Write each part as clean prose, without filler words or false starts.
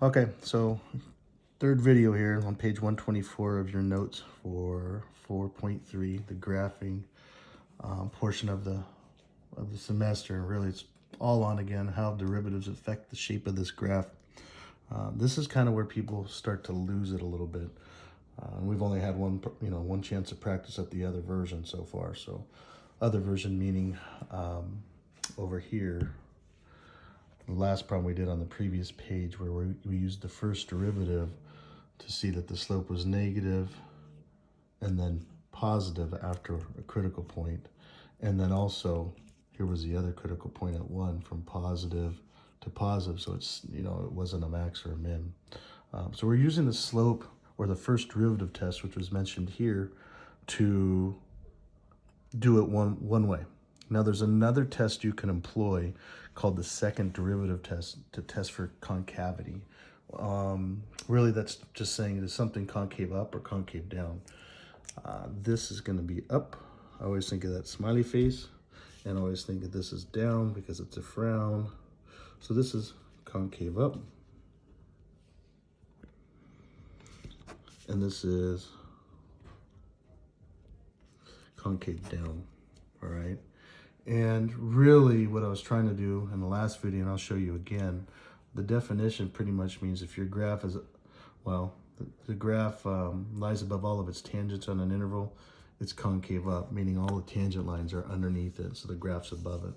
Okay, so third video here on page 124 of your notes for 4.3, the graphing portion of the semester. Really, it's all on again how derivatives affect the shape of this graph. This is kind of where people start to lose it a little bit. We've only had one chance to practice at the other version so far. So, other version meaning over here. The last problem we did on the previous page where we used the first derivative to see that the slope was negative and then positive after a critical point. And then also, here was the other critical point at 1 from positive to positive. So it's, it wasn't a max or a min. So we're using the slope or the first derivative test, which was mentioned here, to do it one way. Now there's another test you can employ called the second derivative test to test for concavity. Really, that's just saying is something concave up or concave down. This is going to be up. I always think of that smiley face, and I always think of this as down because it's a frown. So this is concave up, and this is concave down. All right. And really what I was trying to do in the last video, and I'll show you again, the definition pretty much means if your graph is, the graph lies above all of its tangents on an interval, it's concave up, meaning all the tangent lines are underneath it, so the graph's above it.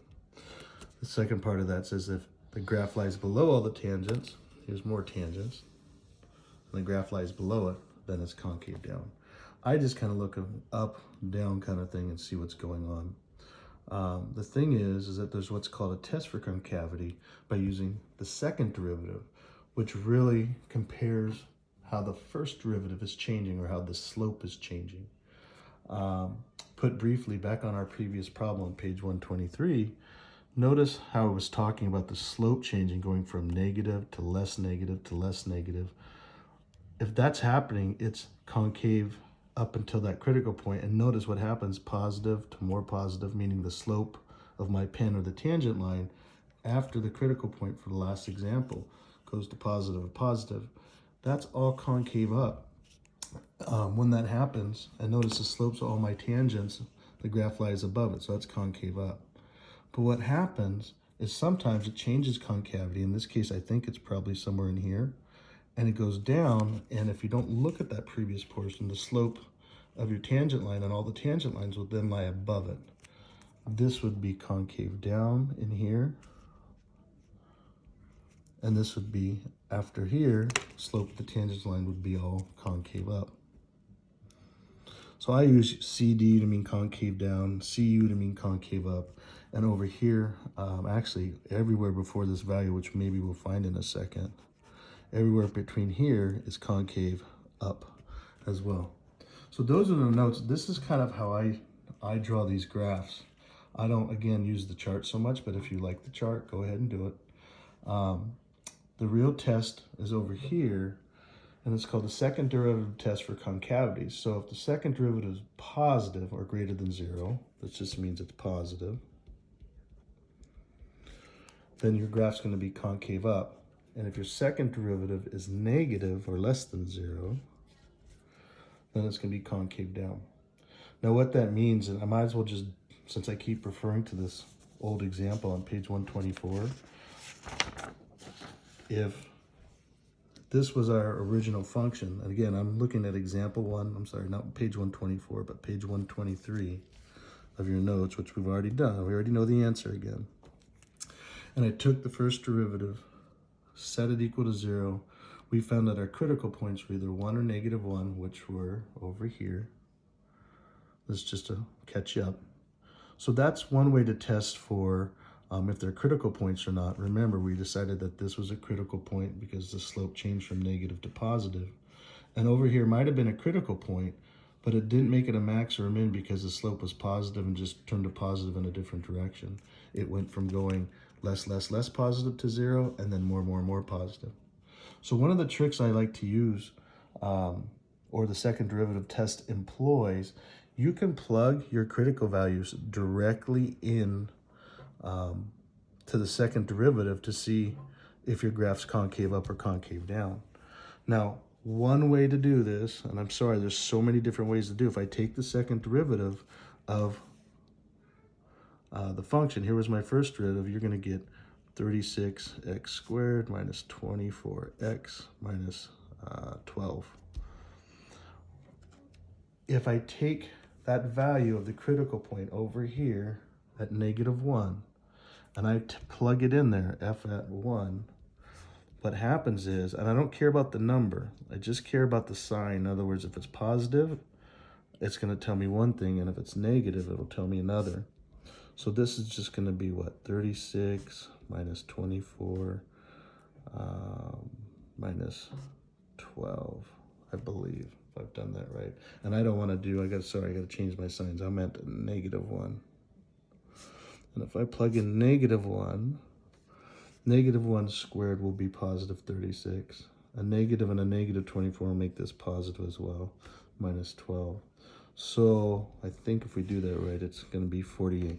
The second part of that says if the graph lies below all the tangents, here's more tangents, and the graph lies below it, then it's concave down. I just kind of look up, down kind of thing and see what's going on. The thing is that there's what's called a test for concavity by using the second derivative, which really compares how the first derivative is changing or how the slope is changing. Put briefly, back on our previous problem on page 123, notice how it was talking about the slope changing, going from negative to less negative to less negative. If that's happening, it's concave up until that critical point, and notice what happens, positive to more positive, meaning the slope of my pen or the tangent line after the critical point for the last example goes to positive or positive. That's all concave up. When that happens, and notice the slopes of all my tangents, the graph lies above it, so that's concave up. But what happens is sometimes it changes concavity. In this case, I think it's probably somewhere in here, and it goes down, and if you don't look at that previous portion, the slope of your tangent line and all the tangent lines would then lie above it. This would be concave down in here, and this would be after here, slope of the tangent line would be all concave up. So I use CD to mean concave down, CU to mean concave up, and over here, actually everywhere before this value, which maybe we'll find in a second, everywhere between here is concave up as well. So those are the notes. This is kind of how I draw these graphs. I don't, again, use the chart so much, but if you like the chart, go ahead and do it. The real test is over here, and it's called the second derivative test for concavity. So if the second derivative is positive or greater than 0, that just means it's positive, then your graph's going to be concave up. And if your second derivative is negative or less than 0, then it's going to be concave down. Now what that means, and I might as well just, since I keep referring to this old example on page 124, if this was our original function, and again, I'm looking at example 1, I'm sorry, not page 124, but page 123 of your notes, which we've already done. We already know the answer again. And I took the first derivative, set it equal to 0. We found that our critical points were either 1 or negative 1, which were over here. This is just to catch you up. So that's one way to test for if they're critical points or not. Remember, we decided that this was a critical point because the slope changed from negative to positive. And over here might have been a critical point, but it didn't make it a max or a min because the slope was positive and just turned to positive in a different direction. It went from going less positive to 0, and then more positive. So one of the tricks I like to use, or the second derivative test employs, you can plug your critical values directly in to the second derivative to see if your graph's concave up or concave down. Now, one way to do this, and I'm sorry, there's so many different ways to do. If I take the second derivative of the function, here was my first derivative, you're going to get 36x squared minus 24x minus 12. If I take that value of the critical point over here at -1, and I plug it in there, f at 1, what happens is, and I don't care about the number, I just care about the sign. In other words, if it's positive, it's going to tell me one thing, and if it's negative, it'll tell me another. So this is just going to be what? 36 minus 24 minus 12, I believe, if I've done that right. And I don't want to do, I got to change my signs. I meant -1. And if I plug in -1, -1 squared will be positive 36. A negative and a negative 24 will make this positive as well, minus 12. So I think if we do that right, it's going to be 48.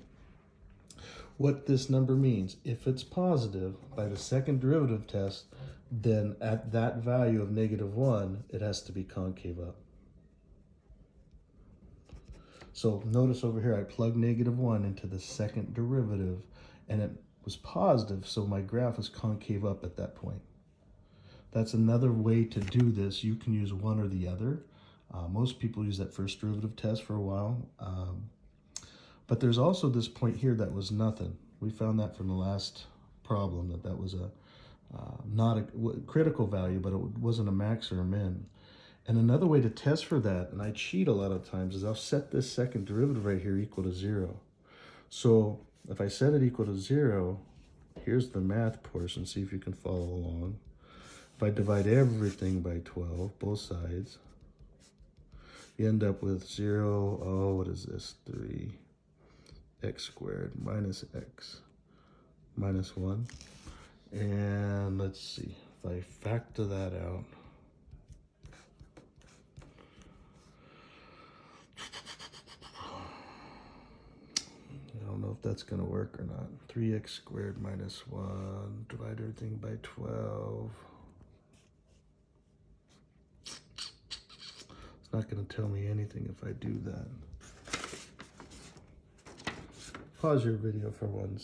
What this number means, if it's positive by the second derivative test, then at that value of -1, it has to be concave up. So notice over here, I plugged -1 into the second derivative, and it was positive, so my graph is concave up at that point. That's another way to do this. You can use one or the other. Most people use that first derivative test for a while. But there's also this point here that was nothing. We found that from the last problem, that was a not a critical value, but it wasn't a max or a min. And another way to test for that, and I cheat a lot of times, is I'll set this second derivative right here equal to 0. So if I set it equal to 0, here's the math portion. See if you can follow along. If I divide everything by 12, both sides, you end up with 0, oh, what is this? 3x squared minus x minus 1. And let's see, if I factor that out, I don't know if that's going to work or not. 3x squared minus 1, divide everything by 12. It's not going to tell me anything if I do that. Pause your video for 1